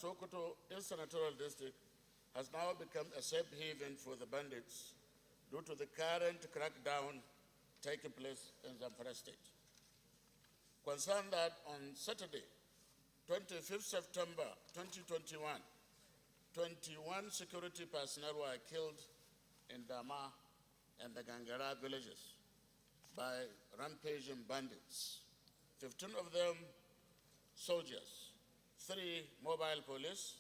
Sokoto Senatorial District has now become a safe haven for the bandits due to the current crackdown taking place in Zamfara State. Concerned that on Saturday, 25th September 2021, 21 security personnel were killed in Dama and the Gangara villages by rampaging bandits. 15 of them soldiers, 3 mobile police,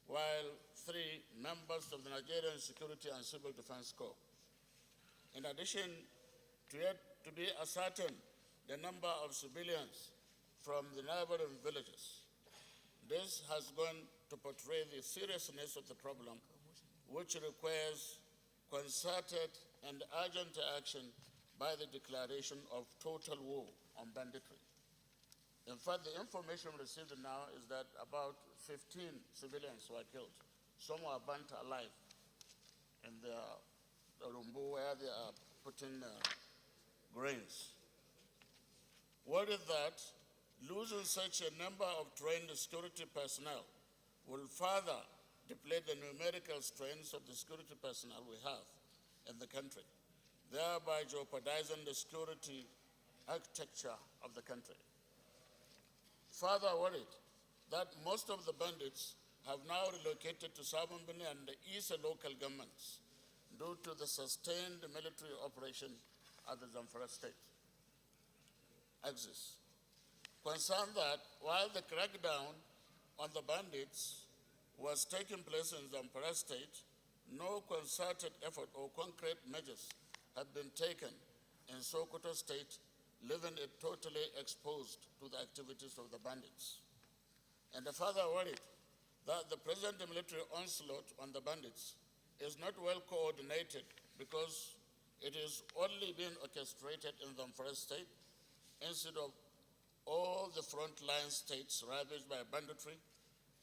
while 3 members of the Nigerian Security and Civil Defense Corps. In addition to yet to be ascertained the number of civilians from the neighboring villages. This has gone to portray the seriousness of the problem, which requires concerted and urgent action by the declaration of total war on banditry. In fact, the information received now is that about 15 civilians were killed. Some were burnt alive in the rumbu where they are putting grains. Worried that losing such a number of trained security personnel will further deplete the numerical strengths of the security personnel we have in the country, thereby jeopardizing the security architecture of the country. Further worried that most of the bandits have now relocated to Southern Benin and the Eastern local governments due to the sustained military operation at the Zamfara State axis. Concerned that while the crackdown on the bandits was taking place in Zamfara State, no concerted effort or concrete measures had been taken in Sokoto State, leaving it totally exposed to the activities of the bandits. And the further worried that the present military onslaught on the bandits is not well coordinated because it is only being orchestrated in Zamfara State instead of all the frontline states ravaged by banditry,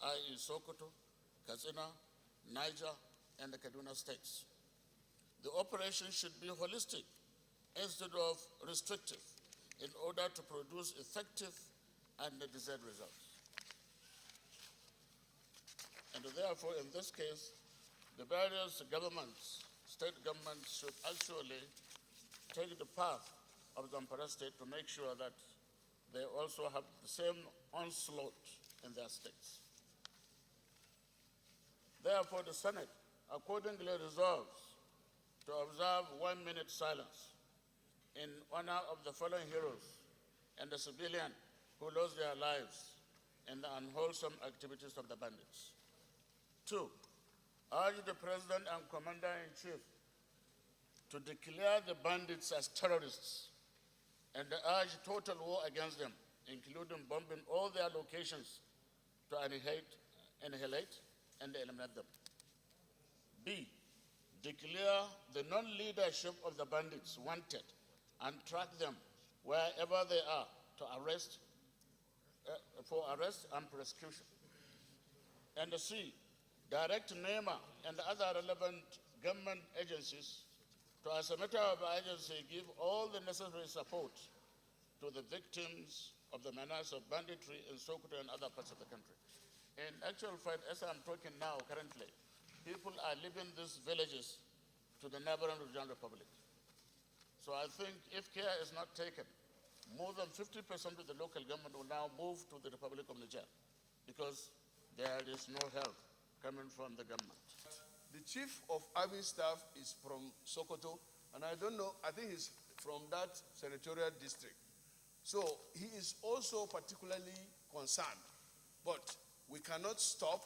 i.e. Sokoto, Katsina, Niger, and the Kaduna states. The operation should be holistic instead of restrictive in order to produce effective and desired results. And therefore, in this case, the various governments, state governments should actually take the path of Zamfara State to make sure that they also have the same onslaught in their states. Therefore, the Senate accordingly resolves to observe 1 minute silence in honor of the fallen heroes and the civilians who lost their lives in the unwholesome activities of the bandits. 2, urge the President and Commander-in-Chief to declare the bandits as terrorists and urge total war against them, including bombing all their locations to annihilate and eliminate them. B, declare the non-leadership of the bandits wanted and track them wherever they are to arrest, for arrest and prosecution. And C, direct NEMA and other relevant government agencies to, as a matter of urgency, give all the necessary support to the victims of the menace of banditry in Sokoto and other parts of the country. In actual fact, as I'm talking now currently, people are leaving these villages to the neighboring regional republic. So I think if care is not taken, more than 50% of the local government will now move to the Republic of Niger because there is no help coming from the government. The chief of army staff is from Sokoto, and I don't know, I think he's from that senatorial district. So he is also particularly concerned. But we cannot stop,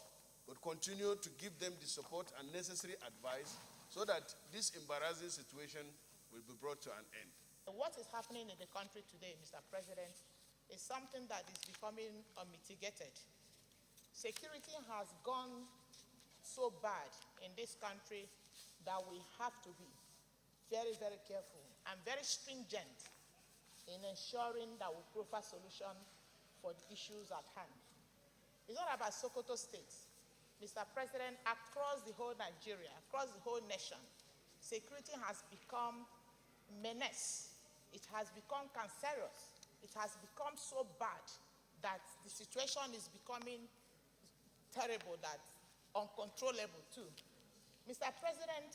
but continue to give them the support and necessary advice so that this embarrassing situation will be brought to an end. What is happening in the country today, Mr. President, is something that is becoming unmitigated. Security has gone so bad in this country that we have to be very, very careful and very stringent in ensuring that we provide solution for the issues at hand. It's not about Sokoto State. Mr. President, across the whole Nigeria, across the whole nation, security has become menace. It has become cancerous. It has become so bad that the situation is becoming terrible, that's uncontrollable too. Mr. President,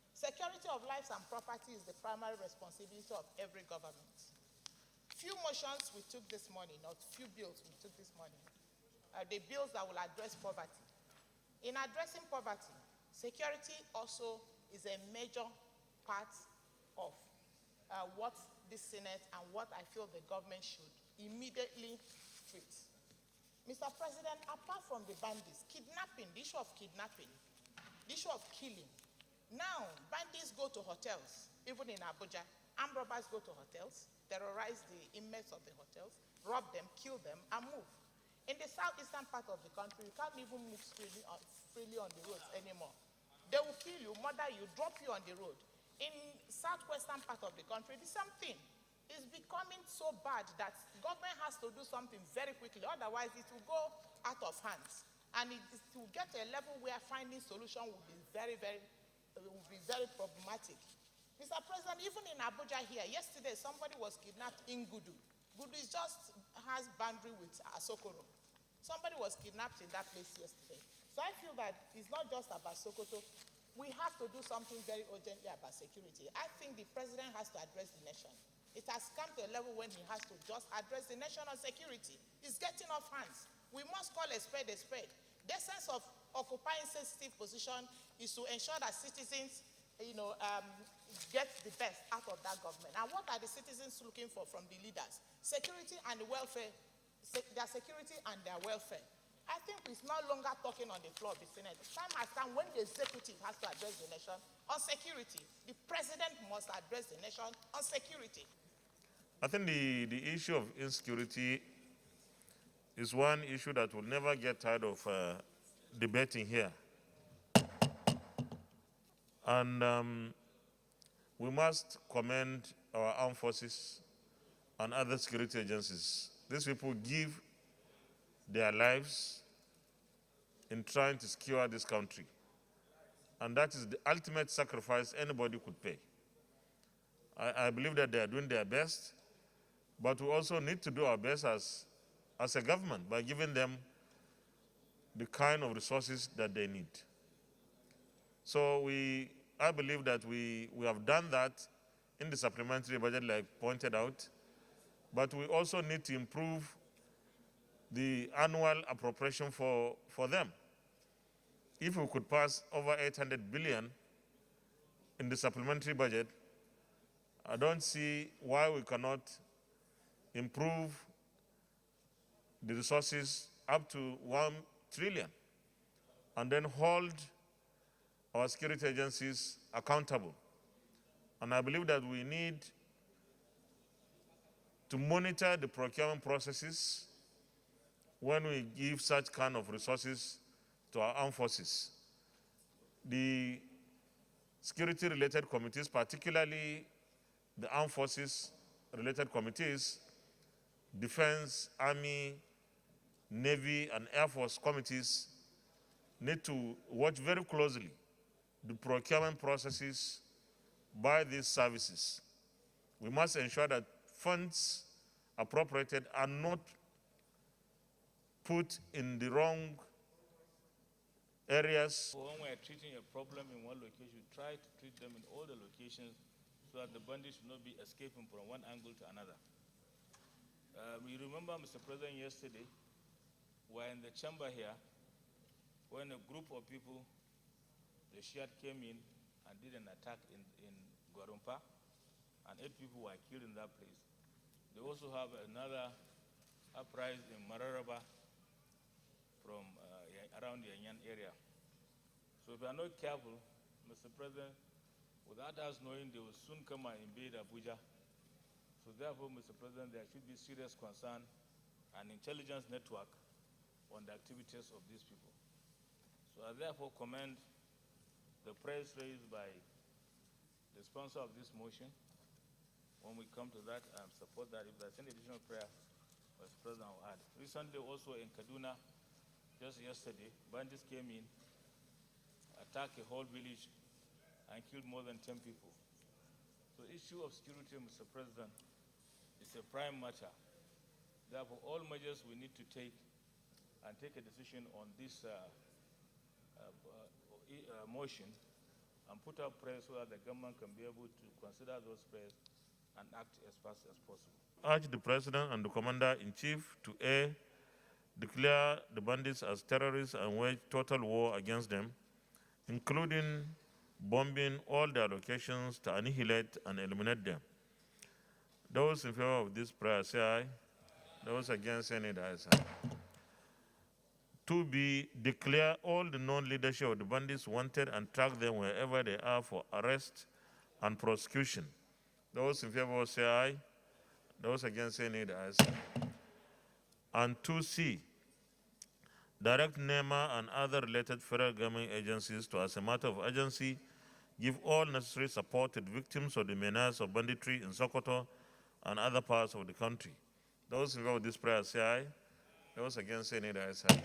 security of lives and property is the primary responsibility of every government. Few motions we took this morning, or few bills we took this morning, are the bills that will address poverty. In addressing poverty, security also is a major part of what the Senate and what I feel the government should immediately treat. Mr. President, apart from the bandits, kidnapping, the issue of kidnapping, the issue of killing, now bandits go to hotels, even in Abuja. Armed robbers go to hotels, terrorize the inmates of the hotels, rob them, kill them, and move. In the southeastern part of the country, you can't even move freely on the roads anymore. They will kill you, murder you, drop you on the road. In southwestern part of the country, the same thing. It's becoming so bad that government has to do something very quickly, otherwise it will go out of hands. And it will get to a level where finding solution will be very problematic. Mr. President, even in Abuja here, yesterday somebody was kidnapped in Gudu. Gudu has boundary with Asokoro. Somebody was kidnapped in that place yesterday. So I feel that it's not just about Sokoto. We have to do something very urgently about security. I think the president has to address the nation. It has come to a level when he has to just address the nation on security. It's getting off hands. We must call a spade a spade. The essence of occupying sensitive position is to ensure that citizens, get the best out of that government. And what are the citizens looking for from the leaders? Security and the welfare, their security and their welfare. I think it's no longer talking on the floor of the Senate. The time has come when the executive has to address the nation on security. The president must address the nation on security. I think the issue of insecurity is one issue that will never get tired of debating here. And we must commend our armed forces and other security agencies. These people give their lives in trying to secure this country. And that is the ultimate sacrifice anybody could pay. I believe that they are doing their best, but we also need to do our best as a government by giving them the kind of resources that they need. So I believe that we have done that in the supplementary budget, like pointed out, but we also need to improve the annual appropriation for them. If we could pass over 800 billion in the supplementary budget, I don't see why we cannot improve the resources up to 1 trillion and then hold our security agencies accountable. And I believe that we need to monitor the procurement processes when we give such kind of resources to our armed forces. The security-related committees, particularly the armed forces-related committees, defense, army, navy, and air force committees need to watch very closely the procurement processes by these services. We must ensure that funds appropriated are not put in the wrong areas. When we are treating a problem in one location, try to treat them in all the locations so that the bandits should not be escaping from one angle to another. We remember, Mr. President, yesterday, we were in the chamber here when a group of people, the Shiite, came in and did an attack in Gwarumpa, and 8 people were killed in that place. They also have another uprising in Mararaba from around the Yanyan area. So if we are not careful, Mr. President, without us knowing, they will soon come and invade Abuja. So therefore, Mr. President, there should be serious concern and intelligence network on the activities of these people. So I therefore commend the praise raised by the sponsor of this motion. When we come to that, I support that. If there's any additional prayer, Mr. President will add. Recently also in Kaduna, just yesterday, bandits came in, attacked a whole village, and killed more than 10 people. So the issue of security, Mr. President, is a prime matter. Therefore, all measures we need to take and take a decision on this motion and put up prayers so that the government can be able to consider those prayers and act as fast as possible. Urge the President and the Commander-in-Chief to A, declare the bandits as terrorists and wage total war against them, including bombing all their locations to annihilate and eliminate them. Those in favor of this prayer say aye. Those against say nay. The ayes have it. 2B, declare all the known leadership of the bandits wanted and track them wherever they are for arrest and prosecution. Those in favor say aye. Those against say nay. The ayes have it. And 2C, direct NEMA and other related federal government agencies to, as a matter of urgency, give all necessary support to the victims of the menace of banditry in Sokoto and other parts of the country. Those in favor of this prayer say aye. Those against say nay. The ayes have it.